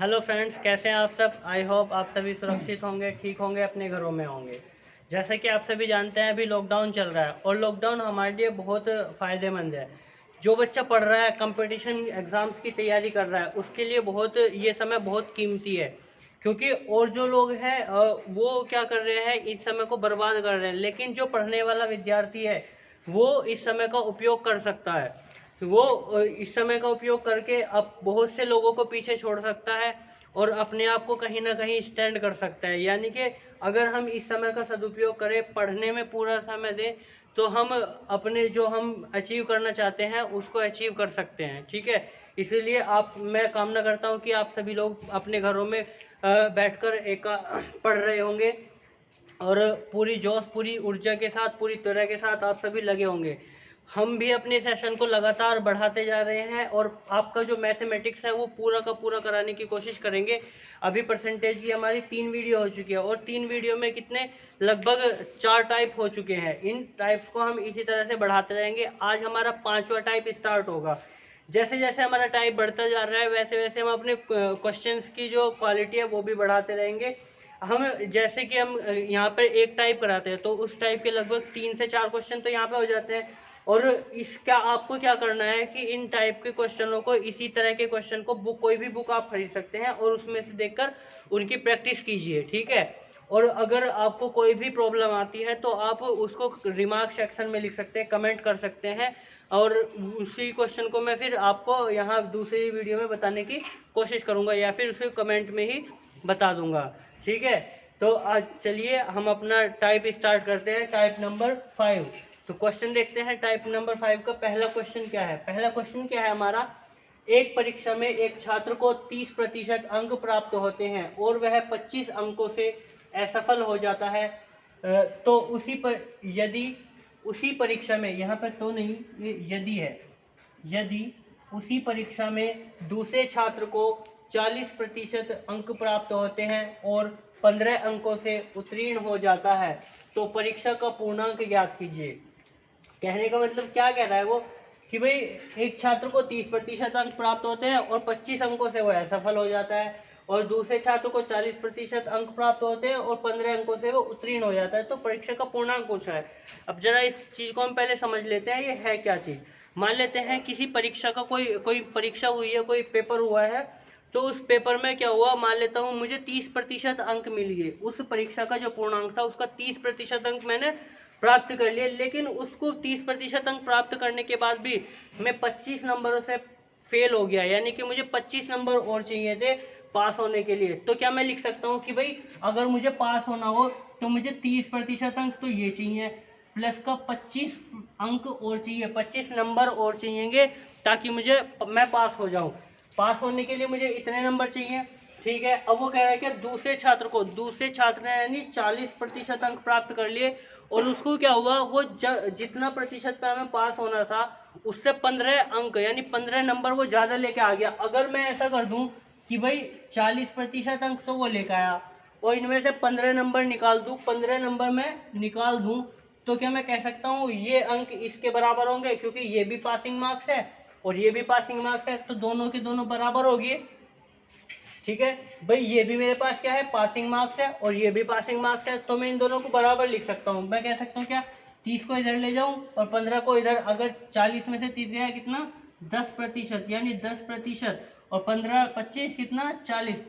Hello friends, कैसे हैं आप सब। आई होप आप सभी सुरक्षित होंगे, ठीक होंगे, अपने घरों में होंगे। जैसे कि आप सभी जानते हैं, अभी लॉकडाउन चल रहा है और लॉकडाउन हमारे लिए बहुत फ़ायदेमंद है। जो बच्चा पढ़ रहा है, कंपटीशन एग्ज़ाम्स की तैयारी कर रहा है, उसके लिए बहुत ये समय बहुत कीमती है। क्योंकि और जो लोग हैं वो क्या कर रहे हैं, इस समय को बर्बाद कर रहे हैं। लेकिन जो पढ़ने वाला विद्यार्थी है वो इस समय का उपयोग कर सकता है। वो इस समय का उपयोग करके अब बहुत से लोगों को पीछे छोड़ सकता है और अपने आप को कहीं ना कहीं स्टैंड कर सकता है। यानी कि अगर हम इस समय का सदुपयोग करें, पढ़ने में पूरा समय दें, तो हम अपने जो हम अचीव करना चाहते हैं उसको अचीव कर सकते हैं। ठीक है, इसीलिए मैं कामना करता हूं कि आप सभी लोग अपने घरों में बैठकर पढ़ रहे होंगे और पूरी जोश, पूरी ऊर्जा के साथ, पूरी तरह के साथ आप सभी लगे होंगे। हम भी अपने सेशन को लगातार बढ़ाते जा रहे हैं और आपका जो मैथमेटिक्स है वो पूरा का पूरा कराने की कोशिश करेंगे। अभी परसेंटेज की हमारी 3 वीडियो हो चुकी है और 3 वीडियो में कितने लगभग 4 टाइप हो चुके हैं। इन टाइप्स को हम इसी तरह से बढ़ाते रहेंगे। आज हमारा 5वां टाइप स्टार्ट होगा। जैसे जैसे हमारा टाइप बढ़ता जा रहा है वैसे वैसे हम अपने क्वेश्चंस की जो क्वालिटी है वो भी बढ़ाते रहेंगे। हम जैसे कि हम यहाँ पर एक टाइप कराते हैं तो उस टाइप के लगभग 3 से 4 क्वेश्चन तो यहाँ पे हो जाते हैं। और इसका आपको क्या करना है कि इन टाइप के क्वेश्चनों को, इसी तरह के क्वेश्चन को कोई भी बुक आप खरीद सकते हैं और उसमें से देखकर उनकी प्रैक्टिस कीजिए। ठीक है, और अगर आपको कोई भी प्रॉब्लम आती है तो आप उसको रिमार्क सेक्शन में लिख सकते हैं, कमेंट कर सकते हैं और उसी क्वेश्चन को मैं फिर आपको यहाँ दूसरी वीडियो में बताने की कोशिश करूँगा या फिर उसे कमेंट में ही बता दूंगा। ठीक है, तो आज चलिए हम अपना टाइप स्टार्ट करते हैं, टाइप नंबर 5। तो क्वेश्चन देखते हैं टाइप नंबर 5 का। पहला क्वेश्चन क्या है? पहला क्वेश्चन क्या है हमारा, एक परीक्षा में एक छात्र को 30% अंक प्राप्त होते हैं और वह 25 अंकों से असफल हो जाता है। तो यदि उसी परीक्षा में, यहाँ पर तो नहीं, ये यदि है, यदि उसी परीक्षा में दूसरे छात्र को 40% अंक प्राप्त होते हैं और 15 अंकों से उत्तीर्ण हो जाता है तो परीक्षा का पूर्णांक ज्ञात कीजिए। कहने का मतलब क्या कह रहा है वो, कि भाई एक छात्र को 30% अंक प्राप्त होते हैं और 25 अंकों से वो असफल हो जाता है और दूसरे छात्र को 40% अंक प्राप्त होते हैं और 15 अंकों से वो उत्तीर्ण हो जाता है तो परीक्षा का पूर्णांक पूछ रहा है। अब जरा इस चीज़ को हम पहले समझ लेते हैं, ये है क्या चीज़। मान लेते हैं किसी परीक्षा का कोई परीक्षा हुई है, कोई पेपर हुआ है, तो उस पेपर में क्या हुआ, मान लेता हूँ मुझे 30% अंक मिल गए। उस परीक्षा का जो पूर्णांक था उसका 30% अंक मैंने प्राप्त कर लिए, लेकिन उसको 30% अंक प्राप्त करने के बाद भी मैं 25 नंबरों से फेल हो गया। यानी कि मुझे 25 नंबर और चाहिए थे पास होने के लिए। तो क्या मैं लिख सकता हूँ कि भाई अगर मुझे पास होना हो तो मुझे 30% अंक तो ये चाहिए, प्लस का 25 अंक और चाहिए, 25 नंबर और चाहिएंगे ताकि मैं पास हो जाऊँ। पास होने के लिए मुझे इतने नंबर चाहिए। ठीक है, अब वो कह रहा है कि दूसरे छात्र ने यानी 40% अंक प्राप्त कर लिए और उसको क्या हुआ, वो जितना प्रतिशत पे हमें पास होना था उससे 15 अंक यानी 15 नंबर वो ज़्यादा लेके आ गया। अगर मैं ऐसा कर दूं कि भाई 40% अंक तो वो लेकर आया और इनमें से 15 नंबर निकाल दूं, 15 नंबर में निकाल दूं, तो क्या मैं कह सकता हूँ ये अंक इसके बराबर होंगे, क्योंकि ये भी पासिंग मार्क्स है और ये भी पासिंग मार्क्स है, तो दोनों के दोनों बराबर होगी। ठीक है भाई, ये भी मेरे पास क्या है, पासिंग मार्क्स है और ये भी पासिंग मार्क्स है, तो मैं इन दोनों को बराबर लिख सकता हूँ। मैं कह सकता हूँ क्या, 30 को इधर ले जाऊं और 15 को इधर। अगर 40 में से 30 गया कितना, 10%, यानी 10%, और 15 25 कितना, 40।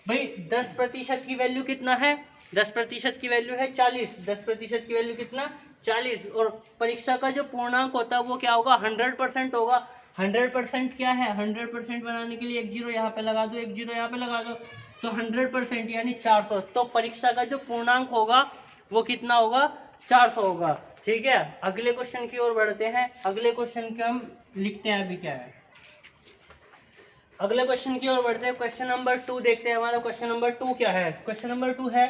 भाई 10% की वैल्यू कितना है, 10% की वैल्यू है 40, 10% की वैल्यू कितना, 40। और परीक्षा का जो पूर्णांक होता है वो क्या होगा, 100% होगा। 100% क्या है, 100% बनाने के लिए एक जीरो यहाँ पे लगा दो, एक जीरो यहाँ पे लगा दो, तो 100% यानी 400। तो परीक्षा का जो पूर्णांक होगा वो कितना होगा, 400 होगा। ठीक है, अगले क्वेश्चन की ओर बढ़ते हैं। अगले क्वेश्चन के हम लिखते हैं अभी क्या है, अगले क्वेश्चन की ओर बढ़ते हैं। क्वेश्चन नंबर 2 देखते हैं। हमारा क्वेश्चन नंबर 2 क्या है। क्वेश्चन नंबर 2 है,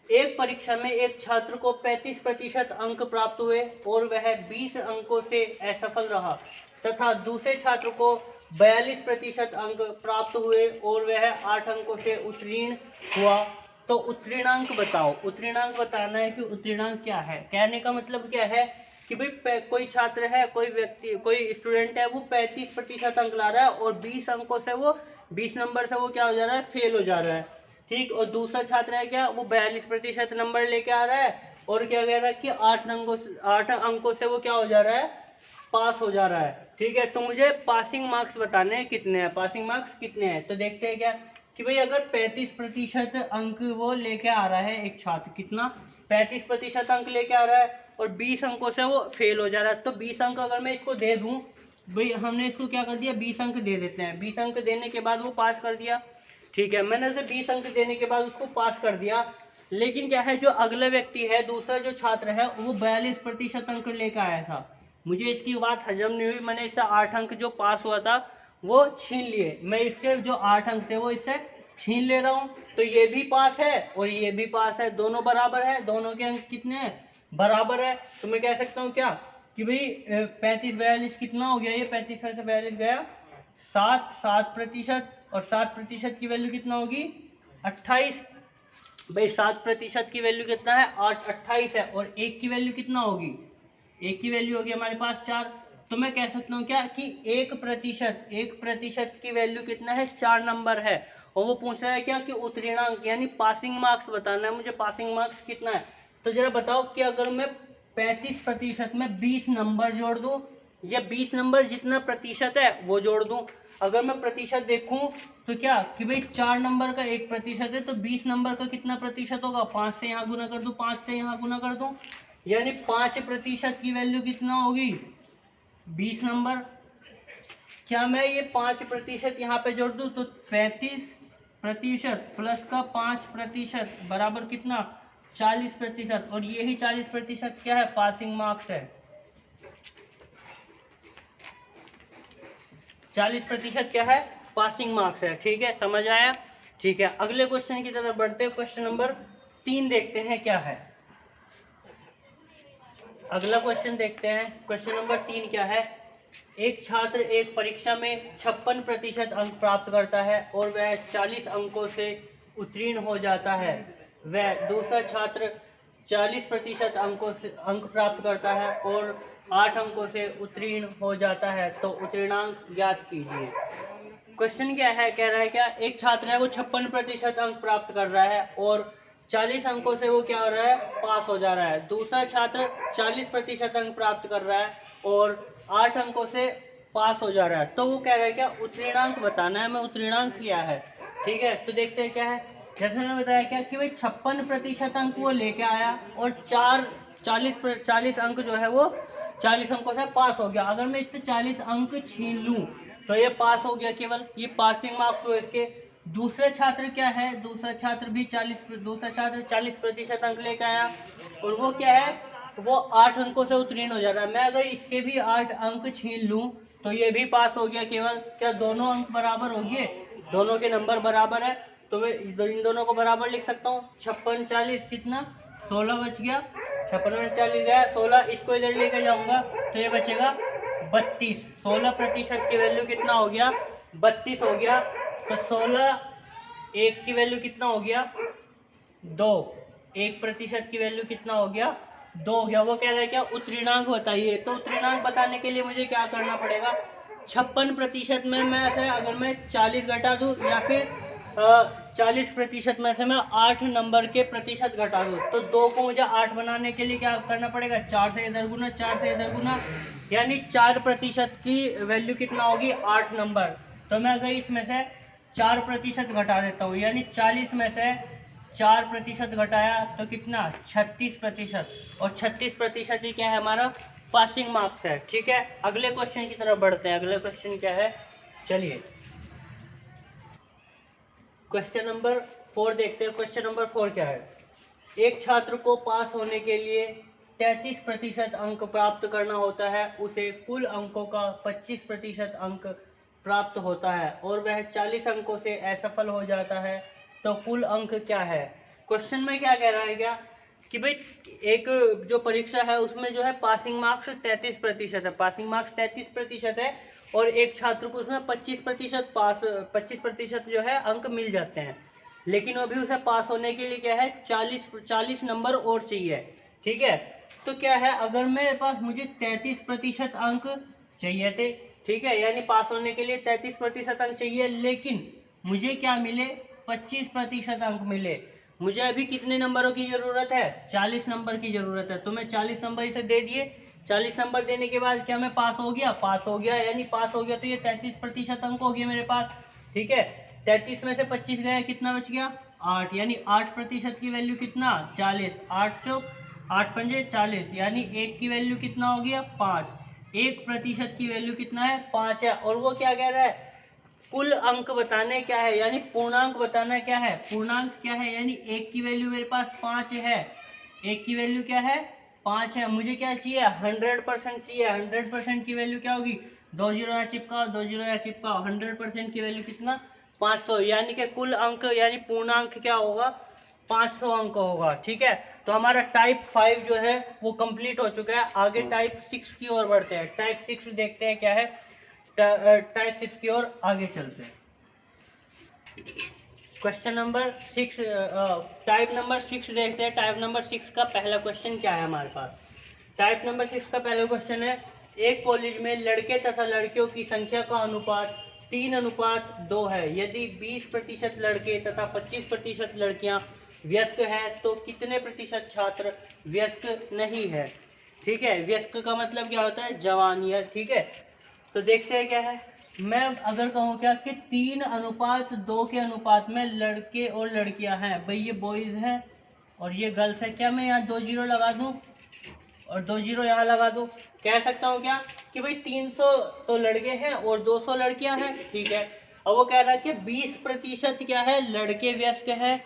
एक परीक्षा में एक छात्र को 35% अंक प्राप्त हुए और वह 20 अंकों से असफल रहा तथा दूसरे छात्र को 42% अंक प्राप्त हुए और वह 8 अंकों से उत्तीर्ण हुआ। तो उत्तीर्णांक बताओ। उत्तीर्णांक बताना है कि उत्तीर्णांक क्या है। कहने का मतलब क्या है कि भाई कोई छात्र है, कोई व्यक्ति, कोई स्टूडेंट है, वो 35% अंक ला रहा है और 20 अंकों से वो 20 नंबर से वो क्या हो जा रहा है, फेल हो जा रहा है। ठीक, और दूसरा छात्र है क्या, वो 42% नंबर लेके आ रहा है और क्या कह रहा है कि 8 अंकों से वो क्या हो जा रहा है, पास हो जा रहा है। ठीक है, तो मुझे पासिंग मार्क्स बताने हैं कितने हैं, पासिंग मार्क्स कितने हैं। तो देखते हैं क्या कि भाई अगर 35% अंक वो लेके आ रहा है एक छात्र, कितना 35% अंक लेके आ रहा है और 20 अंकों से वो फेल हो जा रहा है, तो 20 अंक अगर मैं इसको दे दूं, भाई हमने इसको क्या कर दिया, 20 अंक दे देते हैं। 20 अंक देने के बाद वो पास कर दिया। ठीक है, मैंने उसे 20 अंक देने के बाद उसको पास कर दिया। लेकिन क्या है, जो अगला व्यक्ति है, दूसरा जो छात्र है, वो 42% अंक लेकर आया था। मुझे इसकी बात हजम नहीं हुई, मैंने इससे 8 अंक जो पास हुआ था वो छीन लिए। मैं इसके जो 8 अंक थे वो इससे छीन ले रहा हूँ, तो ये भी पास है और ये भी पास है, दोनों बराबर है, दोनों के अंक कितने हैं, बराबर है। तो मैं कह सकता हूँ क्या कि भाई 35-42 कितना हो गया, ये 35 में से 42 गया 7% और 7% की वैल्यू कितना होगी, 28। भाई 7% की वैल्यू कितना है, 28 है, और 1 की वैल्यू कितना होगी, 1 की वैल्यू होगी हमारे पास 4। तो मैं कह सकता हूँ क्या कि 1% की वैल्यू कितना है, 4 नंबर है। और वो पूछ रहा है क्या कि उत्तीर्णांक यानी पासिंग मार्क्स बताना है मुझे, पासिंग मार्क्स कितना है। तो जरा बताओ कि अगर मैं 35% में 20 नंबर जोड़ दूं, या 20 नंबर जितना प्रतिशत है वो जोड़ दूं। अगर मैं प्रतिशत देखूं तो क्या कि भाई 4 नंबर का 1% है, तो 20 नंबर का कितना प्रतिशत होगा, 5 से यहाँ गुना कर दूं, 5 से यहाँ गुना कर दूं, यानी 5% की वैल्यू कितना होगी, 20 नंबर। क्या मैं ये 5% यहाँ पे जोड़ दूं, तो 35% प्लस का 5% बराबर कितना, 40%। और यही 40% क्या है, पासिंग मार्क्स है। 40% क्या है, पासिंग मार्क्स है। ठीक है, समझ आया। ठीक है, अगले क्वेश्चन की तरफ बढ़ते हैं। क्वेश्चन नंबर 3 देखते हैं क्या है। अगला क्वेश्चन देखते हैं। क्वेश्चन नंबर 3 क्या है, एक छात्र एक परीक्षा में 56% अंक प्राप्त करता है और वह 40 अंकों से उत्तीर्ण हो जाता है। वह दूसरा छात्र 40% अंक प्राप्त करता है और 8 अंकों से उत्तीर्ण हो जाता है, तो उत्तीर्णांक ज्ञात कीजिए। क्वेश्चन क्या है, कह रहा है क्या, एक छात्र है वो 56% अंक प्राप्त कर रहा है और 40 अंकों से वो क्या हो रहा है, पास हो जा रहा है। दूसरा छात्र 40% अंक प्राप्त कर रहा है और 8 अंकों से पास हो जा रहा है, तो वो कह रहा है क्या, उत्तीर्णांक बताना है, मैं उत्तीर्णांक किया है। ठीक है, तो देखते हैं क्या है। जैसे मैंने बताया क्या कि भाई 56% अंक वो लेके आया और 40 अंक जो है वो 40 अंकों से पास हो गया। अगर मैं इससे 40 अंक छीन लूँ तो ये पास हो गया, केवल ये पासिंग मार्क्स हुए इसके। दूसरे छात्र क्या है, दूसरा छात्र 40% अंक लेके आया और वो क्या है, वो 8 अंकों से उत्तीर्ण हो जा रहा है। मैं अगर इसके भी 8 अंक छीन लूँ तो ये भी पास हो गया केवल। क्या दोनों अंक बराबर हो गए, दोनों के नंबर बराबर है, तो मैं इन दोनों को बराबर लिख सकता हूँ। 56 40 कितना, 16 बच गया, 56 में 40 गया 16, इसको इधर लेकर जाऊंगा तो ये बचेगा 32। 16% की वैल्यू कितना हो गया, 32 हो गया। तो 16 1 की वैल्यू कितना हो गया, 2। 1% की वैल्यू कितना हो गया, 2 हो गया। वो कह रहा है क्या, उत्तीर्णांक बताइए। तो उत्तीर्णांक बताने के लिए मुझे क्या करना पड़ेगा, 56% में मैं से अगर मैं 40 घटा दूँ या फिर 40% में से मैं 8 नंबर के प्रतिशत घटा दूँ, तो 2 को मुझे 8 बनाने के लिए क्या करना पड़ेगा, 4 से इधर गुना, 4 से इधर गुना, यानी 4% की वैल्यू कितना होगी, 8 नंबर। तो मैं अगर इसमें से 4% घटा देता हूँ, यानी 40 में से 4% घटाया तो कितना, 36%। और 36% ही क्या है, हमारा पासिंग मार्क्स है। ठीक है, अगले क्वेश्चन की तरफ बढ़ते हैं। अगले क्वेश्चन क्या है, चलिए क्वेश्चन नंबर 4 देखते हैं। क्वेश्चन नंबर 4 क्या है, एक छात्र को पास होने के लिए 33% अंक प्राप्त करना होता है, उसे कुल अंकों का 25% अंक प्राप्त होता है और वह 40 अंकों से असफल हो जाता है, तो कुल अंक क्या है। क्वेश्चन में क्या कह रहा है क्या कि भाई एक जो परीक्षा है उसमें जो है पासिंग मार्क्स 33% है, पासिंग मार्क्स 33% है और एक छात्र को उसमें 25% जो है अंक मिल जाते हैं, लेकिन वो भी उसे पास होने के लिए क्या है, 40 नंबर और चाहिए। ठीक है, तो क्या है, अगर मेरे पास मुझे 33% अंक चाहिए थे, ठीक है, यानी पास होने के लिए 33% अंक चाहिए, लेकिन मुझे क्या मिले, 25% अंक मिले। मुझे अभी कितने नंबरों की ज़रूरत है, 40 नंबर की ज़रूरत है, तो मैं 40 नंबर इसे दे दिए। 40 नंबर देने के बाद क्या मैं पास हो गया, पास हो गया, यानी पास हो गया, तो ये 33% अंक हो गया मेरे पास। ठीक है, 33 में से 25 गया, कितना बच गया, 8, यानी 8% की वैल्यू कितना, 40, 8 चौक 8 पंजे 40, यानी 1 की वैल्यू कितना हो गया, 5। 1% की वैल्यू कितना है, 5 है। और वो क्या कह रहा है, कुल अंक बताने क्या है, यानी पूर्णांक बताना क्या है, पूर्णांक क्या है, यानी 1 की वैल्यू मेरे पास 5 है, 1 की वैल्यू क्या है, 5 है। मुझे क्या चाहिए, 100% चाहिए। 100% की वैल्यू क्या होगी, 2 जीरो यहाँ चिपकाओ, 2 जीरो यहाँ चिपकाओ, 100% की वैल्यू कितना, 500, यानी कि कुल अंक यानी पूर्णांक क्या होगा, 500 अंक होगा। ठीक है, तो हमारा टाइप 5 जो है वो कंप्लीट हो चुका है। आगे टाइप 6 की ओर बढ़ते हैं। टाइप 6 देखते हैं क्या है, टाइप 6 की ओर आगे चलते हैं। क्वेश्चन नंबर 6, टाइप नंबर 6 देखते हैं। टाइप नंबर 6 का पहला क्वेश्चन क्या है हमारे पास। टाइप नंबर 6 का पहला क्वेश्चन है, एक कॉलेज में लड़के तथा लड़कियों की संख्या का अनुपात 3:2 है। यदि 20% लड़के तथा 25% लड़कियां व्यस्क हैं तो कितने प्रतिशत छात्र व्यस्क नहीं है। ठीक है, व्यस्क का मतलब क्या होता है, जवान या। ठीक है, तो देखते हैं क्या है। मैं अगर कहूँ क्या कि 3:2 के अनुपात में लड़के और लड़कियां हैं, भाई ये बॉयज़ हैं और ये गर्ल्स है, क्या मैं यहाँ 2 जीरो लगा दूँ और 2 जीरो यहाँ लगा दूँ, कह सकता हूँ क्या कि भाई 300 तो लड़के हैं और 200 लड़कियां हैं। ठीक है, अब वो कह रहा है कि 20% क्या है, लड़के व्यस्क हैं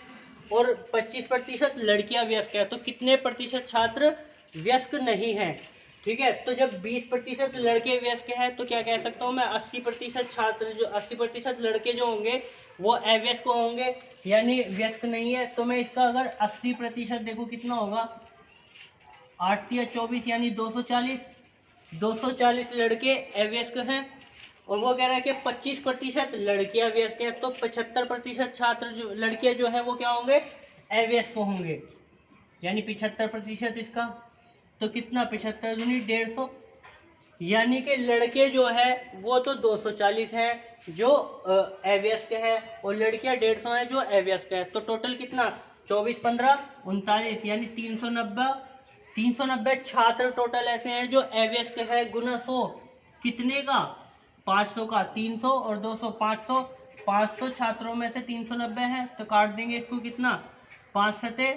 और 25% लड़कियां व्यस्क है, तो कितने प्रतिशत छात्र व्यस्क नहीं हैं। ठीक है, तो जब 20% लड़के व्यस्क हैं तो क्या कह सकता हूँ मैं, 80% छात्र जो 80% लड़के जो होंगे वो अव्यस्क होंगे, यानी व्यस्क नहीं है। तो मैं इसका अगर 80% देखूँ कितना होगा, 8 या 24, यानी 240 लड़के अव्यस्क हैं और वो कह रहा है कि 25% लड़कियां व्यस्क हैं, तो 75% छात्र जो लड़कियां जो है वो क्या होंगे, अव्यस्क होंगे, यानी 75% इसका। तो कितना, 75 दूनी 150, यानी कि लड़के जो है वो तो 240 हैं जो अव्यस्क है और लड़कियां 150 हैं जो अव्यस्क है। तो टोटल कितना, 24 15 39, यानी 390 छात्र टोटल ऐसे हैं जो अव्यस्क है, गुना 100 कितने का, 500 का, 300 और 200 500, 500 छात्रों में से 390 हैं, तो काट देंगे इसको, कितना, 5 सते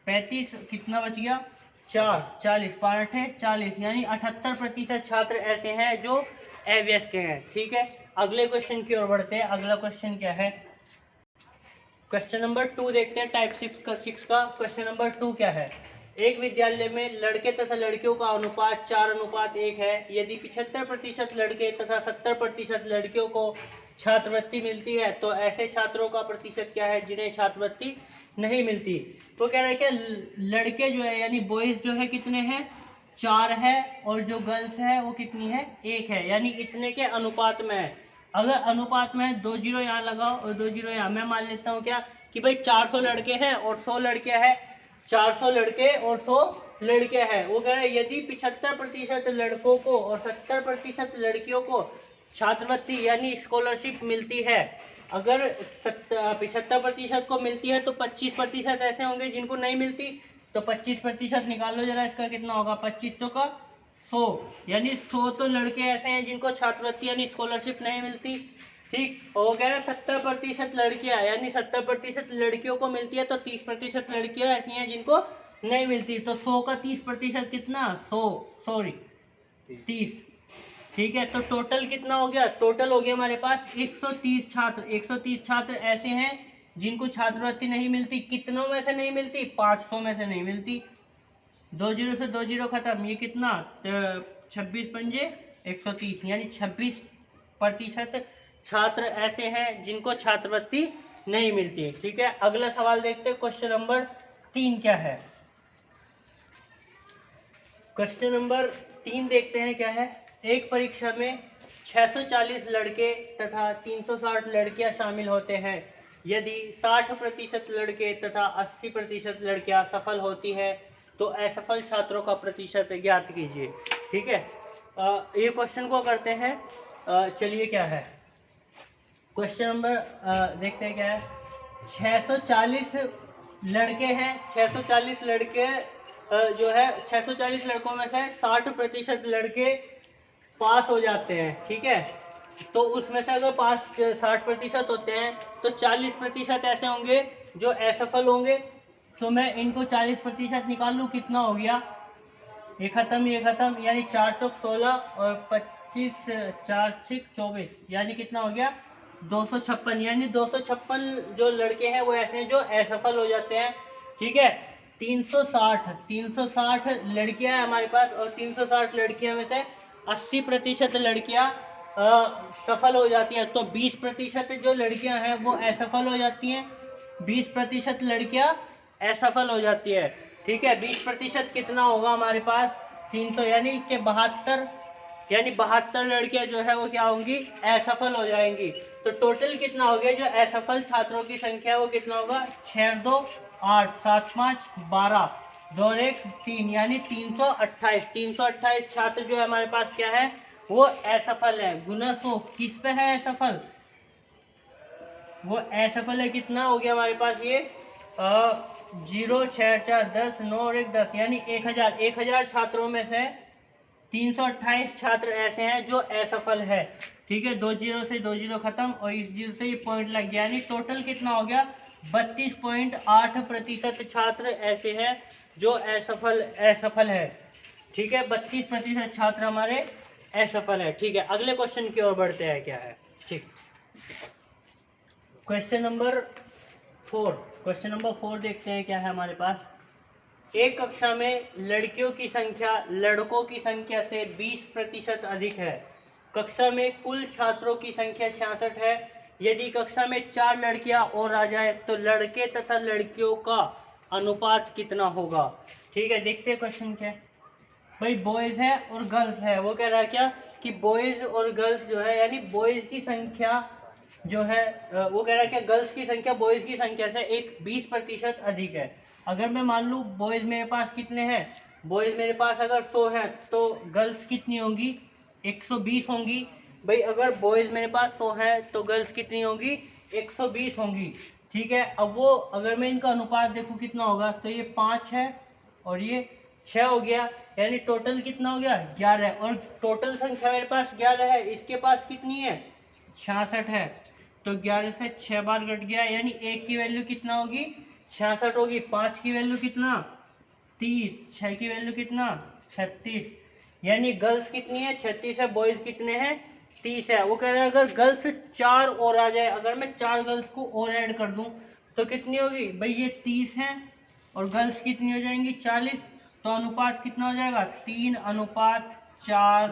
35, कितना बच गया, 4 40, 5 40, यानी 78% छात्र ऐसे हैं जो अव्यस्क हैं। ठीक है, अगले क्वेश्चन की ओर बढ़ते हैं। अगला क्वेश्चन क्या है, क्वेश्चन नंबर 2 देखते हैं। टाइप 6 का क्वेश्चन नंबर 2 क्या है, एक विद्यालय में लड़के तथा लड़कियों का अनुपात 4:1 है। यदि 75% लड़के तथा 70% लड़कियों को छात्रवृत्ति मिलती है तो ऐसे छात्रों का प्रतिशत क्या है जिन्हें छात्रवृत्ति नहीं मिलती। तो कह रहे हैं कि लड़के जो है यानी बॉयज जो है कितने हैं, 4 है, और जो गर्ल्स है वो कितनी है, 1 है, यानी इतने के अनुपात में है। अगर अनुपात में 2 जीरो यहाँ लगाओ और 2 जीरो यहाँ, मैं मान लेता हूँ क्या कि भाई 400 लड़के हैं और 100 लड़कियां हैं, 400 लड़के और 100 लड़कियां हैं। वो कह रहे हैं यदि 75% लड़कों को और 70% लड़कियों को छात्रवृत्ति यानी स्कॉलरशिप मिलती है, अगर 75% को मिलती है तो 25% ऐसे होंगे जिनको नहीं मिलती। तो 25% निकालो जरा, इसका कितना होगा, 25 का 100, यानी 100 तो लड़के ऐसे हैं जिनको छात्रवृत्ति यानी स्कॉलरशिप नहीं मिलती। ठीक, हो गया 70% लड़कियां, यानी 70% लड़कियों को मिलती है, तो 30% लड़कियां ऐसी हैं जिनको नहीं मिलती। तो 100 का 30% कितना, 30। ठीक है, तो टोटल कितना हो गया, टोटल हो गया हमारे पास 130 छात्र। 130 छात्र ऐसे हैं जिनको छात्रवृत्ति नहीं मिलती। कितनों में से नहीं मिलती, 500 में से नहीं मिलती। 2 जीरो से 2 जीरो खत्म, ये कितना, 26 पंजे 130, यानी 26% छात्र ऐसे हैं जिनको छात्रवृत्ति नहीं मिलती। ठीक है, अगला सवाल देखते हैं। क्वेश्चन नंबर 3 क्या है, क्वेश्चन नंबर 3 देखते हैं क्या है। एक परीक्षा में 640 लड़के तथा 360 लड़कियां शामिल होते हैं। यदि 60% लड़के तथा 80% लड़कियां सफल होती है तो असफल छात्रों का प्रतिशत ज्ञात कीजिए। ठीक है, ये क्वेश्चन को करते हैं चलिए क्या है क्वेश्चन नंबर, देखते हैं क्या है। 640 लड़के हैं, 640 लड़के जो है 640 लड़कों में से 60% लड़के पास हो जाते हैं, ठीक है। तो उसमें से अगर पास 60% होते हैं तो 40% ऐसे होंगे जो असफल होंगे। तो मैं इनको 40% निकाल लूँ, कितना हो गया, ये ख़त्म, यानी 4 चौक 16 और 25 4 6 24, यानी कितना हो गया 256। यानी 256 जो लड़के हैं वो ऐसे हैं जो असफल हो जाते हैं, ठीक है। 360 लड़कियां हैं हमारे पास, और 360 लड़कियों में से 80% लड़कियां सफल हो जाती हैं। तो 20% जो लड़कियां हैं वो असफल हो जाती हैं, 20% लड़कियां असफल हो जाती है, ठीक है। 20% कितना होगा हमारे पास 300, यानी कि 72, यानी 72 लड़कियां जो है वो क्या होंगी, असफल हो जाएंगी। तो टोटल कितना हो गया, जो असफल छात्रों की संख्या वो कितना होगा, 6 2 8 7 5 12 2 1 3, यानी 328। 328 छात्र जो है हमारे पास क्या है, वो असफल है। गुना 100 किस पे है असफल, वो असफल है, कितना हो गया हमारे पास ये 0 6 4 10 9 और 1 10, यानी 1000 छात्रों में से 328 छात्र ऐसे हैं जो असफल है, ठीक है। 2 जीरो से 2 जीरो खत्म, और इस जीरो से ये पॉइंट लग गया, यानी टोटल कितना हो गया 32.8% छात्र ऐसे हैं जो असफल है, ठीक है। 32% छात्र हमारे असफल है, ठीक है। अगले क्वेश्चन की ओर बढ़ते हैं, क्या है, ठीक। क्वेश्चन नंबर 4 देखते हैं क्या है हमारे पास। एक कक्षा में लड़कियों की संख्या लड़कों की संख्या से 20% अधिक है। कक्षा में कुल छात्रों की संख्या 66 है। यदि कक्षा में 4 लड़कियां और आ जाए तो लड़के तथा लड़कियों का अनुपात कितना होगा, ठीक है। देखते हैं क्वेश्चन क्या है। भाई बॉयज है और गर्ल्स है, वो कह रहा है क्या कि बॉयज और गर्ल्स जो है, यानी बॉयज की संख्या जो है वो कह रहा है क्या, गर्ल्स की संख्या बॉयज की संख्या से 20% अधिक है। अगर मैं मान लूँ बॉयज मेरे पास कितने हैं, बॉयज मेरे पास अगर 100 है तो गर्ल्स कितनी होंगी, 120 होंगी। भाई अगर बॉयज मेरे पास 100 है तो गर्ल्स कितनी होंगी, 120 होंगी, ठीक है। अब वो अगर मैं इनका अनुपात देखूँ कितना होगा, तो ये 5 है और ये 6 हो गया, यानी टोटल कितना हो गया 11। और टोटल संख्या मेरे पास 11 है, इसके पास कितनी है 66 है। तो 11 से 6 बार कट गया, यानी 1 की वैल्यू कितना होगी 66 होगी। 5 की वैल्यू कितना 30, 6 की वैल्यू कितना 36, यानी गर्ल्स कितनी है 36 है, बॉयज कितने हैं 30 है। वो कह रहा है अगर गर्ल्स 4 और आ जाए, अगर मैं 4 गर्ल्स को और ऐड कर दूं तो कितनी होगी, भाई ये 30 है और गर्ल्स कितनी हो जाएंगी 40, तो अनुपात कितना हो जाएगा 3:4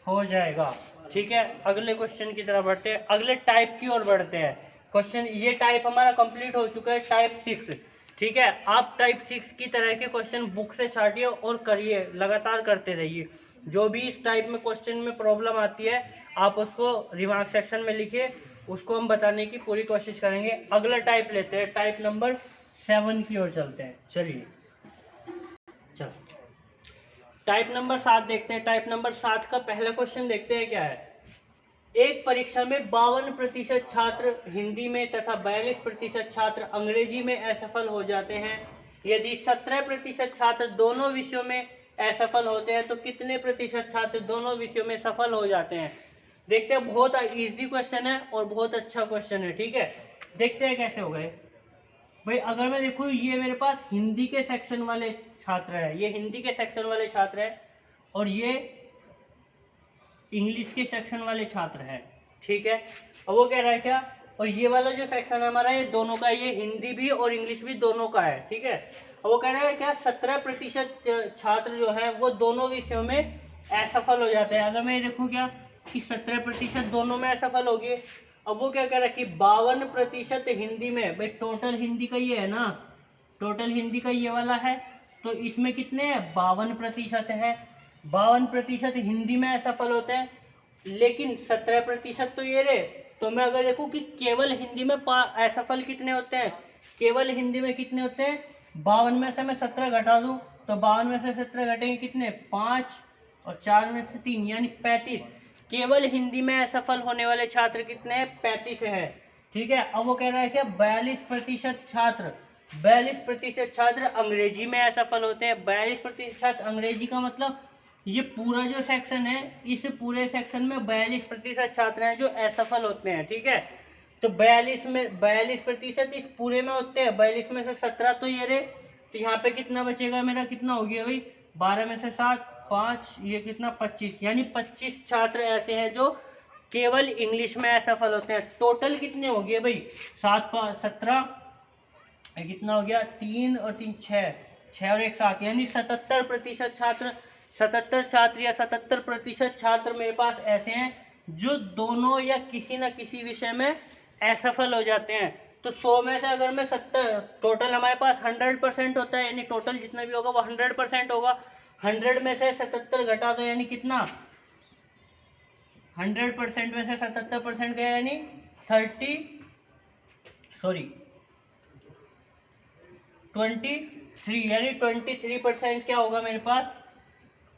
हो जाएगा, ठीक है। अगले क्वेश्चन की तरफ बढ़ते हैं, अगले टाइप की ओर बढ़ते हैं। क्वेश्चन ये टाइप हमारा कंप्लीट हो चुका है, टाइप 6, ठीक है। आप टाइप 6 की तरह के क्वेश्चन बुक से छाटिए और करिए, लगातार करते रहिए। जो भी इस टाइप में क्वेश्चन में प्रॉब्लम आती है आप उसको रिमार्क सेक्शन में लिखिए, उसको हम बताने की पूरी कोशिश करेंगे। अगला टाइप लेते हैं, टाइप नंबर 7 की ओर चलते हैं। चलिए चलो टाइप नंबर 7 देखते हैं। टाइप नंबर 7 का पहला क्वेश्चन देखते हैं क्या है। एक परीक्षा में 52% छात्र हिंदी में तथा 42% छात्र अंग्रेजी में असफल हो जाते हैं। यदि 17% छात्र दोनों विषयों में असफल होते हैं तो कितने प्रतिशत छात्र दोनों विषयों में सफल हो जाते हैं। देखते हैं, बहुत इजी क्वेश्चन है और बहुत अच्छा क्वेश्चन है, ठीक है। देखते हैं कैसे हो गए। भाई अगर मैं देखूँ ये मेरे पास हिंदी के सेक्शन वाले छात्र है, ये हिंदी के सेक्शन वाले छात्र है और ये इंग्लिश के सेक्शन वाले छात्र हैं, ठीक है। अब वो कह रहा है क्या, और ये वाला जो सेक्शन है हमारा ये दोनों का, ये हिंदी भी और इंग्लिश भी दोनों का है, ठीक है। अब वो कह रहा है क्या 17% छात्र जो है वो दोनों विषयों में असफल हो जाते हैं। अगर मैं देखूँ क्या कि 17% दोनों में असफल हो गए। अब वो क्या कह रहा है कि 52% हिंदी में, भाई टोटल हिंदी का ये है ना, टोटल हिंदी का ये वाला है, तो इसमें कितने हैं 52% है। 52% हिंदी में असफल होते हैं, लेकिन 17% तो ये रहे। तो मैं अगर देखूँ कि केवल हिंदी में असफल कितने होते हैं, केवल हिंदी में कितने होते हैं 52 में से मैं 17 घटा दूँ तो 52 में से 17 घटेंगे कितने 5 और 4 में से 3, यानी 35। केवल हिंदी में असफल होने वाले छात्र कितने हैं? 35 है। ठीक है, अब वो कह रहा है कि 42% छात्र अंग्रेजी में असफल होते हैं। 42% छात्र अंग्रेजी का मतलब ये पूरा जो सेक्शन है, इस पूरे सेक्शन में 42% छात्र हैं जो असफल होते हैं। ठीक है, तो 42% इस पूरे में होते हैं। 42 में से 17 तो ये रहे, तो यहाँ पे कितना बचेगा मेरा? कितना हो गया भाई? 12 में से 7, 5, ये कितना? 25, यानी 25 छात्र ऐसे हैं जो केवल इंग्लिश में असफल होते हैं। टोटल कितने हो गए भाई? 7, 5, 17, कितना हो गया? 3 और 3 6, 6 और 1 7, यानी 77% छात्र, 77% छात्र मेरे पास ऐसे हैं जो दोनों या किसी न किसी विषय में असफल हो जाते हैं। तो 100 में से अगर मैं 70, टोटल हमारे पास 100% होता है, यानी टोटल जितना भी होगा वो 100% होगा। 100 में से 77 घटा दो, यानी कितना? 100% में से 77% गया, यानी 23, यानी 23% क्या होगा मेरे पास?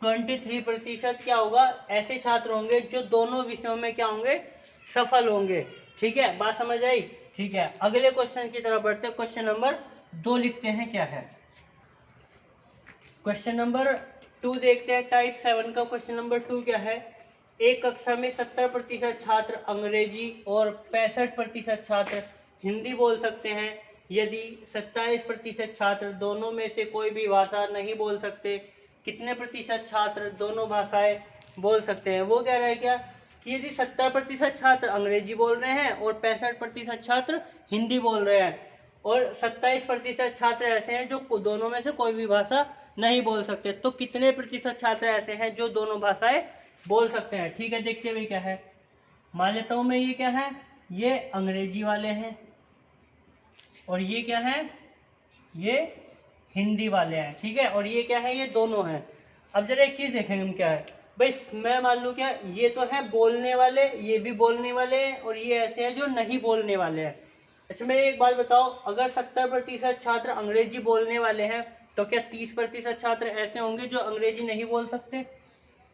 23% क्या होगा? ऐसे छात्र होंगे जो दोनों विषयों में क्या होंगे? सफल होंगे। ठीक है, बात समझ आई? ठीक है, अगले क्वेश्चन की तरफ बढ़ते हैं। क्वेश्चन नंबर 2 लिखते हैं, क्या है? क्वेश्चन नंबर 2 देखते हैं, टाइप 7 का क्वेश्चन नंबर 2 क्या है? एक कक्षा में 70% छात्र अंग्रेजी और 65% छात्र हिंदी बोल सकते हैं। यदि 27% छात्र दोनों में से कोई भी भाषा नहीं बोल सकते, कितने प्रतिशत छात्र दोनों भाषाएं बोल सकते हैं? वो कह रहा है क्या कि यदि 70% छात्र अंग्रेजी बोल रहे हैं और 65% छात्र हिंदी बोल रहे हैं, और 27% छात्र ऐसे हैं जो दोनों में से कोई भी भाषा नहीं बोल सकते, तो कितने प्रतिशत छात्र ऐसे हैं जो दोनों भाषाएं बोल सकते हैं? ठीक है, देखते हुए क्या है। मान लेता हूँ मैं, ये क्या है? ये अंग्रेजी वाले हैं, और ये क्या है? ये हिंदी वाले हैं। ठीक है, और ये क्या है? ये दोनों हैं। अब जरा एक चीज़ देखेंगे हम, क्या है भाई? मैं मान लूँ क्या, ये तो है बोलने वाले, ये भी बोलने वाले हैं, और ये ऐसे हैं जो नहीं बोलने वाले हैं। अच्छा, मेरे एक बात बताओ, अगर 70% छात्र अंग्रेजी बोलने वाले हैं, तो क्या 30% छात्र ऐसे होंगे जो अंग्रेजी नहीं बोल सकते?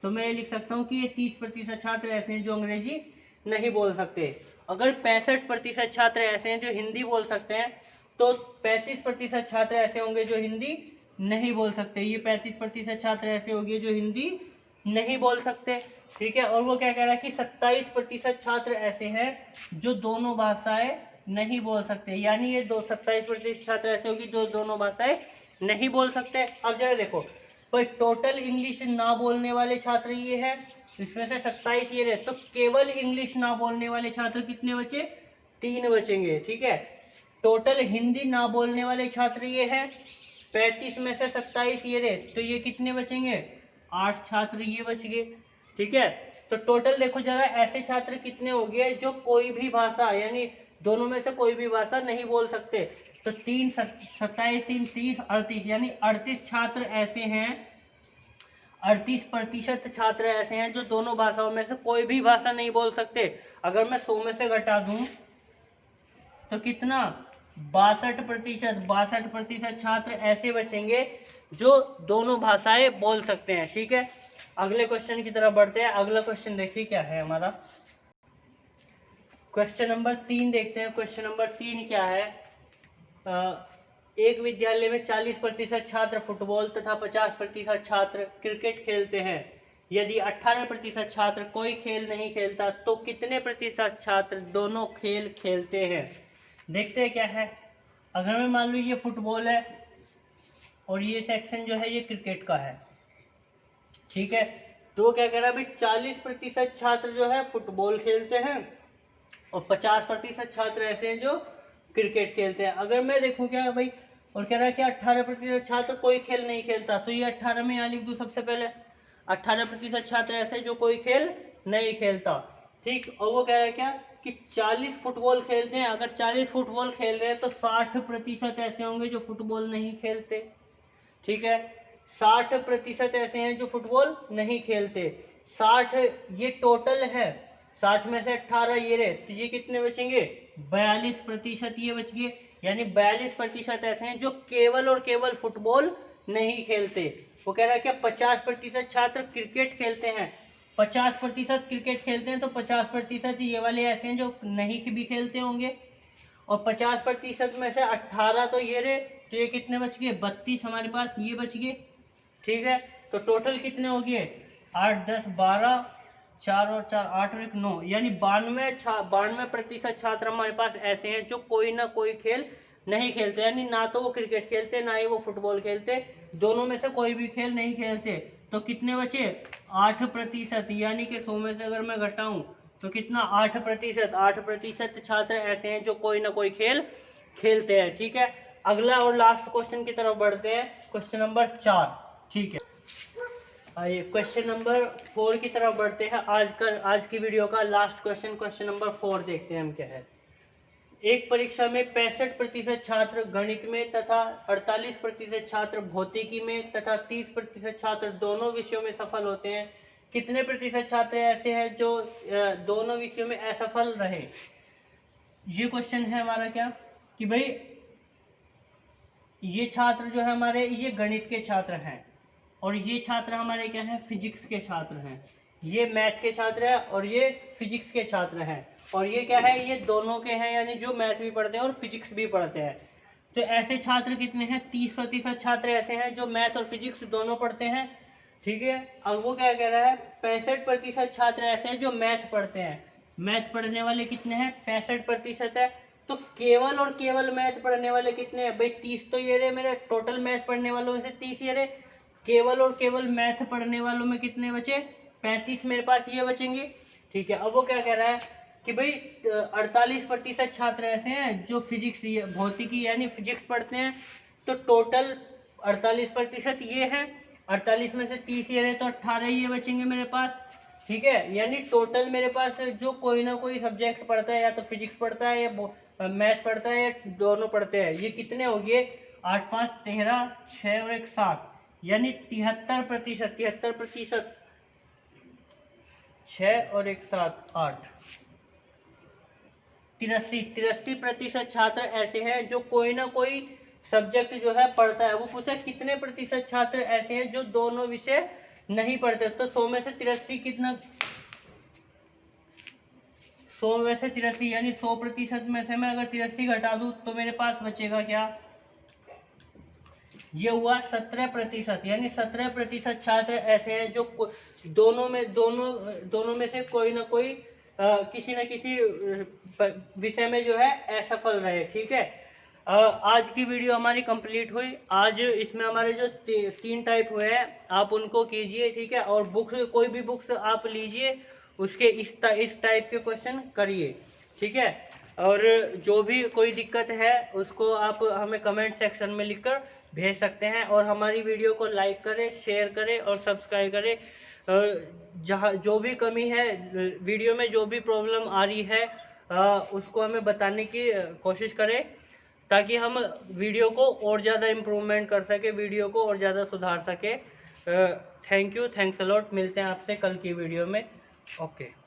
तो मैं ये लिख सकता हूँ कि ये 30% छात्र ऐसे हैं जो अंग्रेजी नहीं बोल सकते। अगर 65% छात्र ऐसे हैं जो हिंदी बोल सकते हैं, तो 35% छात्र ऐसे होंगे जो हिंदी नहीं बोल सकते। ये 35% छात्र ऐसे होंगे जो हिंदी नहीं बोल सकते। ठीक है, और वो क्या कह रहा है कि 27% छात्र ऐसे हैं जो दोनों भाषाएं नहीं बोल सकते, यानी ये 27% छात्र ऐसे होंगे जो दोनों भाषाएं नहीं बोल सकते। अब जरा देखो भाई, टोटल इंग्लिश ना बोलने वाले छात्र ये है, इसमें से 27 ये रहे, तो केवल इंग्लिश ना बोलने वाले छात्र कितने बचे? 3 बचेंगे। ठीक है, टोटल हिंदी ना बोलने वाले छात्र ये है, 35 में से 27 ये रहे, तो ये कितने बचेंगे? 8 छात्र ये बच गए। ठीक है, तो टोटल देखो जरा, ऐसे छात्र कितने हो गए जो कोई भी भाषा, यानी दोनों में से कोई भी भाषा नहीं बोल सकते। तो 3, 27, 3, 30, 38, यानी 38 छात्र ऐसे हैं, 38% छात्र ऐसे हैं जो दोनों भाषाओं में से कोई भी भाषा नहीं बोल सकते। अगर मैं 100 में से घटा दूं तो कितना? 62% छात्र ऐसे बचेंगे जो दोनों भाषाएं बोल सकते हैं। ठीक है, अगले क्वेश्चन की तरफ बढ़ते हैं। अगला क्वेश्चन देखिए क्या है हमारा। क्वेश्चन नंबर 3 देखते हैं। क्वेश्चन नंबर 3 क्या है? एक विद्यालय में 40% छात्र फुटबॉल तथा 50% छात्र क्रिकेट खेलते हैं। यदि 18% छात्र कोई खेल नहीं खेलता, तो कितने प्रतिशत छात्र दोनों खेल खेलते हैं? देखते हैं क्या है। अगर मैं मान लूँ ये फुटबॉल है और ये सेक्शन जो है ये क्रिकेट का है। ठीक है, तो क्या कह रहा है भाई, 40% छात्र जो है फुटबॉल खेलते हैं और 50% छात्र ऐसे हैं जो क्रिकेट खेलते हैं। अगर मैं देखूं क्या है भाई, और कह रहा है कि 18% छात्र कोई खेल नहीं खेलता, तो ये 18 में यहाँ लिख दूँ सबसे पहले। 18% छात्र ऐसे जो कोई खेल नहीं खेलता। ठीक, और वो कह रहा है क्या कि 40 फुटबॉल खेलते हैं। अगर 40 फुटबॉल खेल रहे हैं तो 60% ऐसे होंगे जो फुटबॉल नहीं खेलते। ठीक है, 60% ऐसे हैं जो फुटबॉल नहीं खेलते। 60 ये टोटल है, 60 में से 18 ये रहे, तो ये कितने बचेंगे? 42% ये बच गए। यानी 42% ऐसे हैं जो केवल और केवल फुटबॉल नहीं खेलते। वो कह रहा है कि 50% छात्र क्रिकेट खेलते हैं। 50% क्रिकेट खेलते हैं, तो 50% ये वाले ऐसे हैं जो नहीं भी खेलते होंगे, और 50% में से 18 तो ये रहे, तो ये कितने बच गए, 32 हमारे पास ये बच गए। ठीक है, तो टोटल कितने हो गए, 8 10 12, 4 और 4 8 और 1 9, यानी 92% छात्र हमारे पास ऐसे हैं जो कोई ना कोई खेल नहीं खेलते, यानी ना तो वो क्रिकेट खेलते ना ही वो फुटबॉल खेलते, दोनों में से कोई भी खेल नहीं खेलते। तो कितने बचे, 8%, यानी कि 100 में से अगर मैं घटाऊं तो कितना, 8% छात्र ऐसे हैं जो कोई ना कोई खेल खेलते हैं। ठीक है, अगला और लास्ट क्वेश्चन की तरफ बढ़ते हैं, क्वेश्चन नंबर 4। ठीक है, आइए क्वेश्चन नंबर 4 की तरफ बढ़ते हैं। आज की वीडियो का लास्ट क्वेश्चन नंबर 4 देखते हैं हम क्या है। एक परीक्षा में 65% छात्र गणित में तथा 48% छात्र भौतिकी में तथा 30% छात्र दोनों विषयों में सफल होते हैं। कितने प्रतिशत छात्र ऐसे हैं जो दोनों विषयों में असफल रहे। ये क्वेश्चन है हमारा क्या, कि भाई ये छात्र जो है हमारे, ये गणित के छात्र हैं, और ये छात्र हमारे क्या हैं, फिजिक्स के छात्र हैं। ये मैथ के छात्र हैं और ये फिजिक्स के छात्र हैं, और ये क्या है, ये दोनों के हैं, यानी जो मैथ भी पढ़ते हैं और फिजिक्स भी पढ़ते हैं। तो ऐसे छात्र कितने हैं, 30% छात्र ऐसे हैं जो मैथ और फिजिक्स दोनों पढ़ते हैं। ठीक है, अब वो क्या कह रहा है, 65% छात्र ऐसे हैं जो मैथ पढ़ते हैं। मैथ पढ़ने वाले कितने हैं, 65% है। तो केवल और केवल मैथ पढ़ने वाले कितने हैं भाई, 30 तो ये रहे मेरे, टोटल मैथ पढ़ने वालों में से 30 ये रहे। केवल और केवल मैथ पढ़ने वालों में कितने बचे, 35 मेरे पास ये बचेंगे। ठीक है, अब वो क्या कह रहा है कि भाई 48% छात्र ऐसे हैं जो फिजिक्स भौतिकी यानी फिजिक्स पढ़ते हैं। तो टोटल 48% ये है, 48 में से 30 ये रहे, तो 18 ये बचेंगे मेरे पास। ठीक है, यानी टोटल मेरे पास जो कोई ना कोई सब्जेक्ट पढ़ता है, या तो फिजिक्स पढ़ता है या मैथ पढ़ता है, या दोनों पढ़ते हैं, ये कितने हो गए, 8 5 13, 6 और 1 7, यानी 73%, 6 और 1 7 8, 83% छात्र ऐसे हैं जो कोई ना कोई सब्जेक्ट जो है पढ़ता है। वो पूछा कितने प्रतिशत छात्र ऐसे हैं जो दोनों विषय नहीं पढ़ते। तो 100 में से 83 कितना, 100 में से 83 यानी 100% में से मैं अगर 83 घटा दूं तो मेरे पास बचेगा क्या, ये हुआ 17%, यानी 17% छात्र ऐसे हैं जो दोनों में से कोई ना कोई किसी न किसी विषय में जो है असफल रहे। ठीक है, आज की वीडियो हमारी कंप्लीट हुई। आज इसमें हमारे जो 3 टाइप हुए हैं आप उनको कीजिए। ठीक है, और बुक्स, कोई भी बुक्स आप लीजिए, उसके इस टाइप के क्वेश्चन करिए। ठीक है, और जो भी कोई दिक्कत है उसको आप हमें कमेंट सेक्शन में लिखकर भेज सकते हैं, और हमारी वीडियो को लाइक करें, शेयर करें और सब्सक्राइब करें। जहाँ जो भी कमी है वीडियो में, जो भी प्रॉब्लम आ रही है उसको हमें बताने की कोशिश करें, ताकि हम वीडियो को और ज़्यादा इम्प्रूवमेंट कर सके, वीडियो को और ज़्यादा सुधार सके। Thank you, thanks a lot. मिलते हैं आपसे कल की वीडियो में। ओके।